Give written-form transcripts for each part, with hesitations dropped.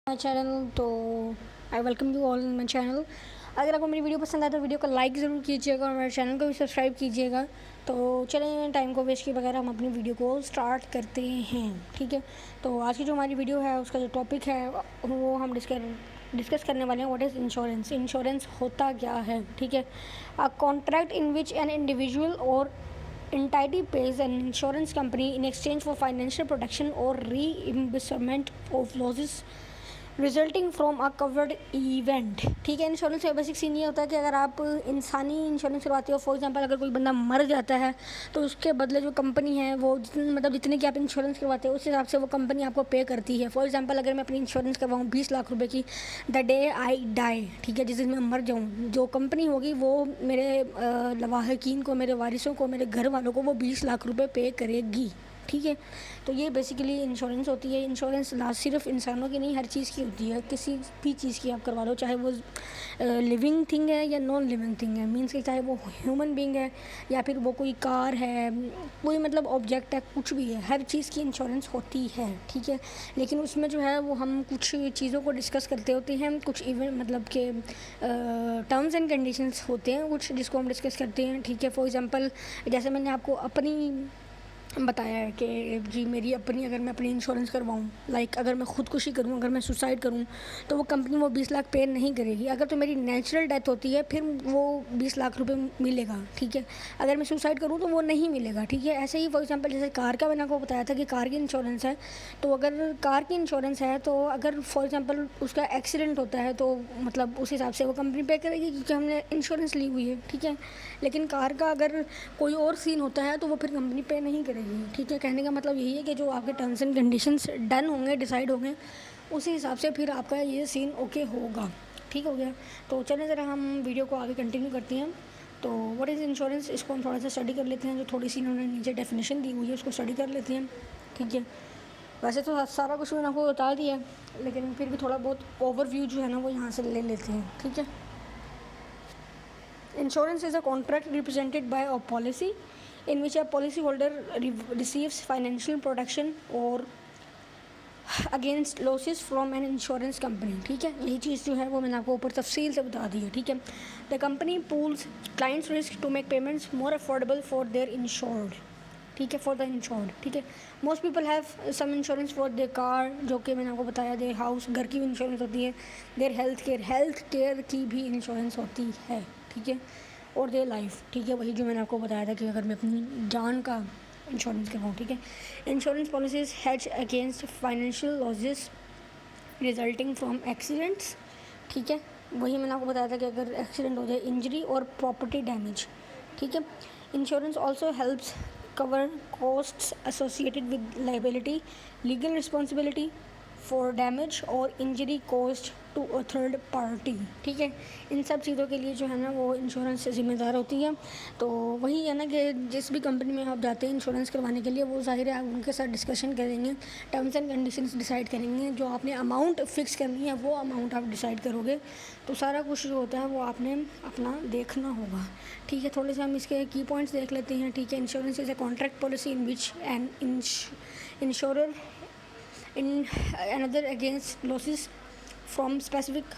माई channel. तो I welcome you all in my channel. अगर आपको मेरी वीडियो पसंद आए तो वीडियो को लाइक ज़रूर कीजिएगा और मेरे चैनल को भी सब्सक्राइब कीजिएगा। तो चलिए टाइम को वेस्ट किए बगैर हम अपनी वीडियो को स्टार्ट करते हैं। ठीक है, तो आज की जो हमारी वीडियो है उसका जो टॉपिक है वो हम डिस्कस करने वाले हैं। What is insurance. इंश्योरेंस होता क्या है। ठीक है, a contract in which an individual और entity pays an insurance company in exchange for financial protection or reimbursement of losses resulting from a covered event. ठीक है, इंश्योरेंस का बेसिक सीन ये होता है कि अगर आप इंसानी इंश्योरेंस करवाते हो, फॉर एग्जांपल अगर कोई बंदा मर जाता है तो उसके बदले जो कंपनी है वो जितने की आप इंश्योरेंस करवाते हो उस हिसाब से वो कंपनी आपको पे करती है। फॉर एग्जांपल अगर मैं अपनी इंश्योरेंस करवाऊँ 20 लाख रुपए की द डे आई डाई, ठीक है, जिस दिन मैं मर जाऊँ, जो कंपनी होगी वो मेरे लवाहकीन को, मेरे वारिसों को, मेरे घर वालों को वो 20 लाख रुपये पे करेगी। ठीक है, तो ये बेसिकली इंश्योरेंस होती है। इंश्योरेंस ना सिर्फ इंसानों की नहीं, हर चीज़ की होती है। किसी भी चीज़ की आप करवा लो, चाहे वो लिविंग थिंग है या नॉन लिविंग थिंग है, मीन्स कि चाहे वो ह्यूमन बीइंग है या फिर वो कोई कार है, कोई मतलब ऑब्जेक्ट है, कुछ भी है, हर चीज़ की इंश्योरेंस होती है। ठीक है, लेकिन उसमें जो है वो हम कुछ चीज़ों को डिस्कस करते होते हैं, कुछ इवेंट मतलब के टर्म्स एंड कंडीशंस होते हैं कुछ जिसको हम डिस्कस करते हैं। ठीक है, फॉर एग्जांपल जैसे मैंने आपको अपनी बताया है कि जी मेरी अपनी, अगर मैं अपनी इंश्योरेंस करवाऊँ, लाइक अगर मैं ख़ुदकुशी करूँ, अगर मैं सुसाइड करूँ तो वो कंपनी वो 20 लाख पे नहीं करेगी। अगर तो मेरी नेचुरल डेथ होती है फिर वो 20 लाख रुपए मिलेगा। ठीक है, अगर मैं सुसाइड करूँ तो वो नहीं मिलेगा। ठीक है, ऐसे ही फॉर एग्जांपल जैसे कार का मैंने आपको बताया था कि कार की इंश्योरेंस है, तो अगर कार की इंश्योरेंस है तो अगर फॉर एग्जांपल उसका एक्सीडेंट होता है तो मतलब उस हिसाब से वो कंपनी पे करेगी क्योंकि हमने इंश्योरेंस ली हुई है। ठीक है, लेकिन कार का अगर कोई और सीन होता है तो वो फिर कंपनी पे नहीं करेगी। ठीक है, कहने का मतलब यही है कि जो आपके टर्म्स एंड कंडीशंस डन होंगे, डिसाइड होंगे, उसी हिसाब से फिर आपका ये सीन ओके होगा। ठीक हो गया, तो चलें ज़रा हम वीडियो को आगे कंटिन्यू करते हैं। तो व्हाट इज़ इंश्योरेंस, इसको हम थोड़ा सा स्टडी कर लेते हैं। जो थोड़ी सी इन्होंने नीचे डेफिनेशन दी हुई है उसको स्टडी कर लेते हैं। ठीक है, वैसे तो सारा कुछ मैंने आपको बता दिया है, लेकिन फिर भी थोड़ा बहुत ओवरव्यू जो है ना वो यहाँ से ले लेते हैं। ठीक है, insurance is a contract represented by a policy in which a policyholder receives financial protection or against losses from an insurance company. ठीक है, यही चीज़ जो है वो मैंने आपको ऊपर तफसील से बता दी है। ठीक है, the company pools clients risk to make payments more affordable for their insured. ठीक है, फॉर द इंश्योर्ड। ठीक है, most people have some insurance for their car, जो कि मैंने आपको बताया, देयर हाउस, घर की भी इंश्योरेंस होती है, देयर हेल्थ केयर की भी इंश्योरेंस होती है। ठीक है, और देयर लाइफ। ठीक है, वही जो मैंने आपको बताया था कि अगर मैं अपनी जान का इंश्योरेंस करवाऊँ। ठीक है, insurance policies hedge against financial losses resulting from accidents. ठीक है, वही मैंने आपको बताया था कि अगर एक्सीडेंट हो जाए, इंजरी और प्रॉपर्टी डैमेज। ठीक है, insurance also helps cover costs associated with liability, legal responsibility for damage और injury caused to a third party। ठीक है, इन सब चीज़ों के लिए जो है ना वो इंश्योरेंस से ज़िम्मेदार होती है। तो वही है ना कि जिस भी कंपनी में आप जाते हैं इंश्योरेंस करवाने के लिए, वो ज़ाहिर है आप उनके साथ डिस्कशन करेंगे, टर्म्स एंड कंडीशंस डिसाइड करेंगे, जो आपने अमाउंट फ़िक्स करनी है वो अमाउंट आप डिसाइड करोगे। तो सारा कुछ जो होता है वो आपने अपना देखना होगा। ठीक है, थोड़े से हम इसके की पॉइंट्स देख लेते हैं। ठीक है, insurance is a contract policy in which N insurer in another against losses from specific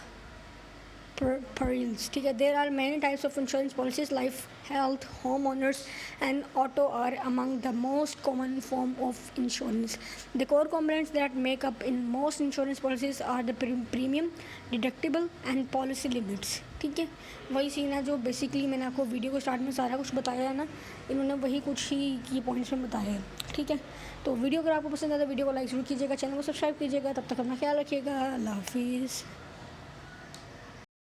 perils। ठीक है, there are many types of insurance policies. Life, health, homeowners and auto are among the most common form of insurance. The core components that make up in most insurance policies are the premium, deductible and policy limits। ठीक है, वही scene है जो basically मैंने आपको video को start में सारा कुछ बताया है ना, इन्होंने वही कुछ ही की पॉइंट्स में बताया है। ठीक है, तो वीडियो अगर आपको पसंद आए तो वीडियो को लाइक ज़रूर कीजिएगा, चैनल को सब्सक्राइब कीजिएगा। तब तक अपना ख्याल रखिएगा। अल्लाह हाफिज़।